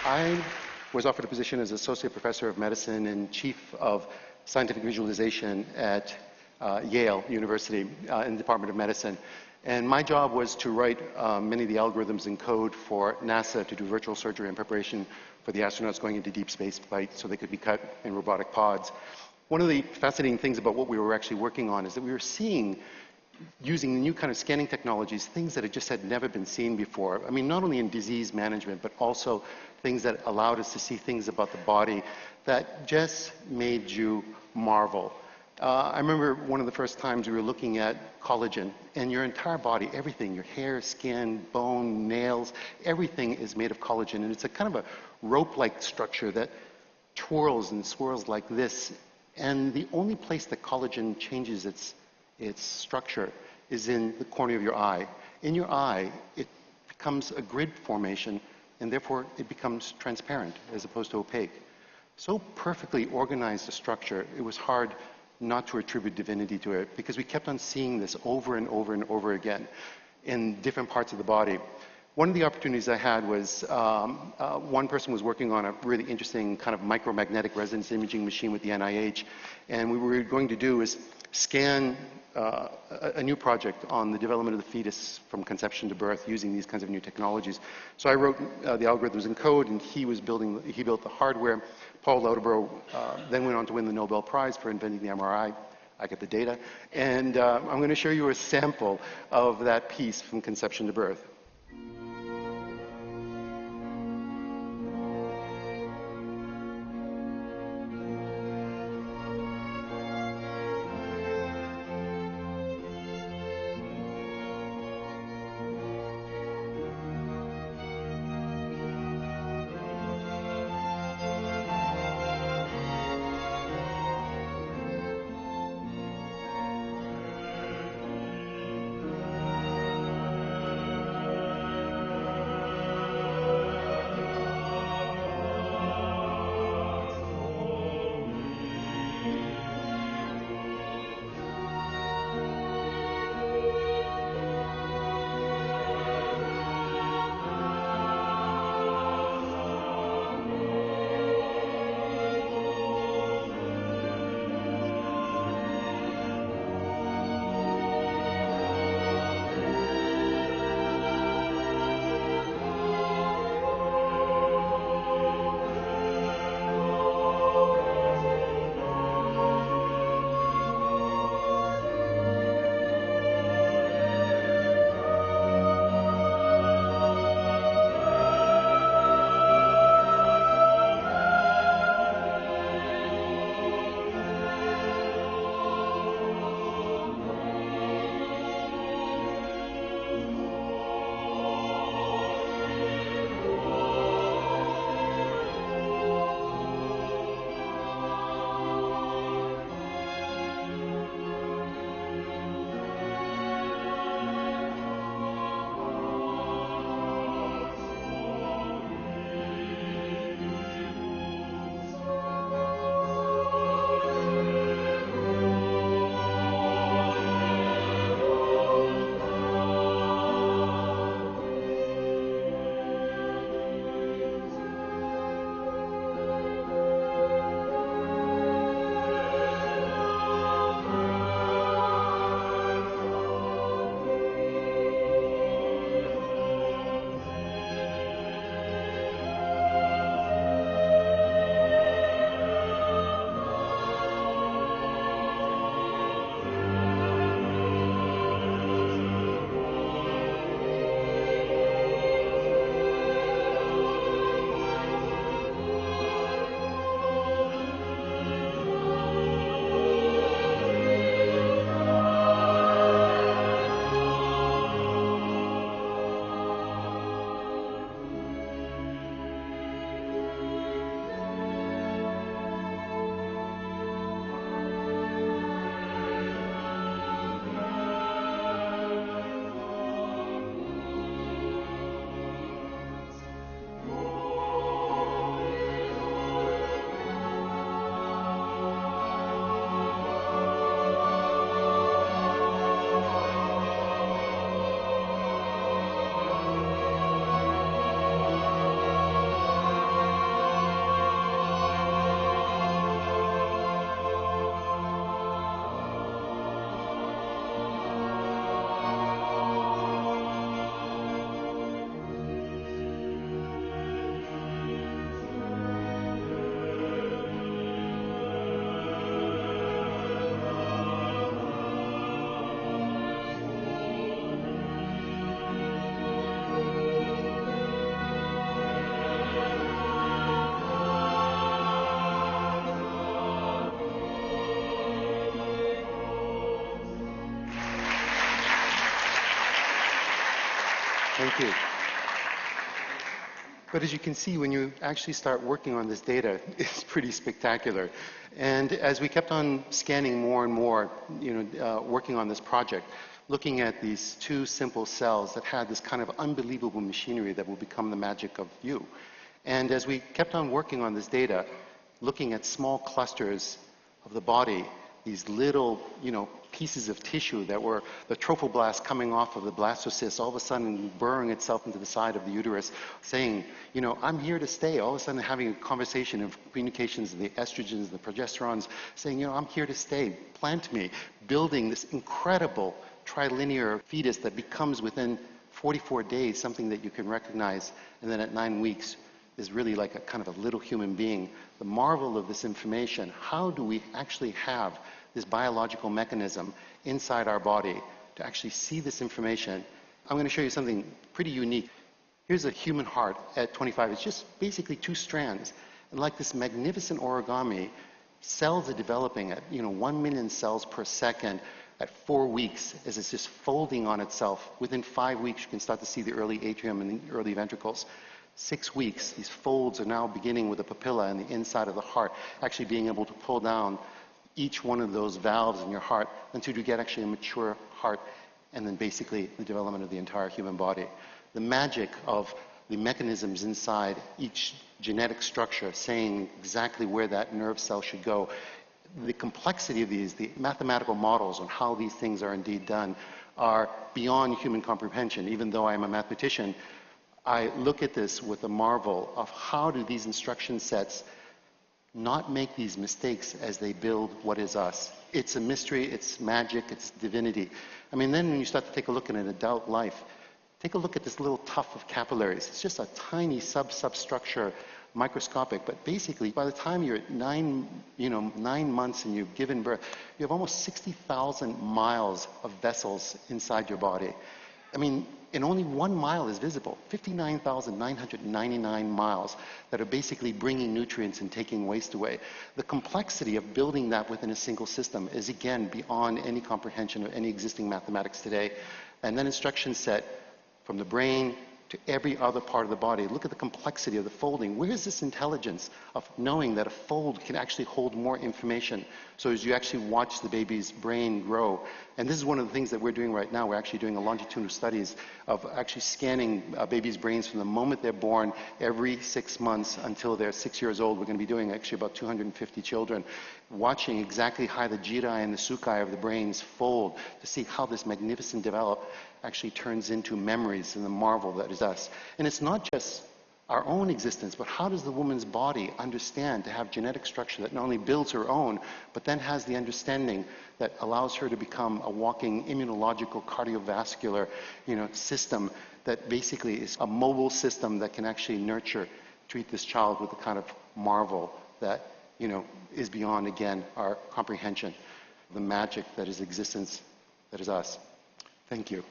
I was offered a position as Associate Professor of Medicine and Chief of Scientific Visualization at Yale University in the Department of Medicine. And my job was to write many of the algorithms and code for NASA to do virtual surgery in preparation for the astronauts going into deep space flight so they could be cut in robotic pods. One of the fascinating things about what we were actually working on is that we were seeing, using the new kind of scanning technologies, things that had never been seen before. I mean, not only in disease management, but also things that allowed us to see things about the body that just made you marvel. I remember one of the first times we were looking at collagen, and your entire body, everything, your hair, skin, bone, nails, everything is made of collagen. And it's a kind of a rope-like structure that twirls and swirls like this. And the only place that collagen changes its structure is in the corner of your eye. In your eye, it becomes a grid formation, and therefore it becomes transparent as opposed to opaque. So perfectly organized a structure, it was hard not to attribute divinity to it, because we kept on seeing this over and over and over again in different parts of the body. One of the opportunities I had was one person was working on a really interesting kind of micromagnetic resonance imaging machine with the NIH, and what we were going to do is scan a new project on the development of the fetus from conception to birth using these kinds of new technologies. So I wrote the algorithms and code, and he built the hardware. Paul Lauterborough then went on to win the Nobel Prize for inventing the MRI. I get the data. And I'm going to show you a sample of that piece from conception to birth. Thank you. But as you can see, when you actually start working on this data, it's pretty spectacular. And as we kept on scanning more and more, working on this project, looking at these two simple cells that had this kind of unbelievable machinery that will become the magic of you. And as we kept on working on this data, looking at small clusters of the body, these little, pieces of tissue that were the trophoblast coming off of the blastocyst, all of a sudden burrowing itself into the side of the uterus, saying, I'm here to stay. All of a sudden having a conversation of communications of the estrogens, the progesterones, saying, I'm here to stay. Plant me. Building this incredible trilinear fetus that becomes within 44 days something that you can recognize, and then at 9 weeks is really like a kind of a little human being. The marvel of this information, how do we actually have this biological mechanism inside our body to actually see this information? I'm going to show you something pretty unique. Here's a human heart at 25. It's just basically two strands. And like this magnificent origami, cells are developing at 1 million cells per second at 4 weeks as it's just folding on itself. Within 5 weeks, you can start to see the early atrium and the early ventricles. 6 weeks, these folds are now beginning with a papilla in the inside of the heart, actually being able to pull down each one of those valves in your heart until you get actually a mature heart, and then basically the development of the entire human body. The magic of the mechanisms inside each genetic structure saying exactly where that nerve cell should go. The complexity of these, the mathematical models on how these things are indeed done are beyond human comprehension. Even though I'm a mathematician, I look at this with a marvel of how do these instruction sets not make these mistakes as they build what is us. It's a mystery, it's magic, it's divinity. I mean, then when you start to take a look at an adult life, take a look at this little tuft of capillaries. It's just a tiny substructure, microscopic, but basically by the time you're at 9 months and you've given birth, you have almost 60,000 miles of vessels inside your body. I mean, and only 1 mile is visible, 59,999 miles that are basically bringing nutrients and taking waste away. The complexity of building that within a single system is, again, beyond any comprehension of any existing mathematics today. And then instruction set from the brain to every other part of the body. Look at the complexity of the folding. Where is this intelligence of knowing that a fold can actually hold more information? So as you actually watch the baby's brain grow, and this is one of the things that we're doing right now. We're actually doing a longitudinal studies of actually scanning babies' brains from the moment they're born every 6 months until they're 6 years old. We're going to be doing actually about 250 children, watching exactly how the jirai and the sukai of the brains fold to see how this magnificent develop actually turns into memories and the marvel that is us. And it's not just our own existence, but how does the woman's body understand to have genetic structure that not only builds her own, but then has the understanding that allows her to become a walking immunological cardiovascular system that basically is a mobile system that can actually nurture, treat this child with the kind of marvel that is beyond, again, our comprehension, the magic that is existence, that is us. Thank you.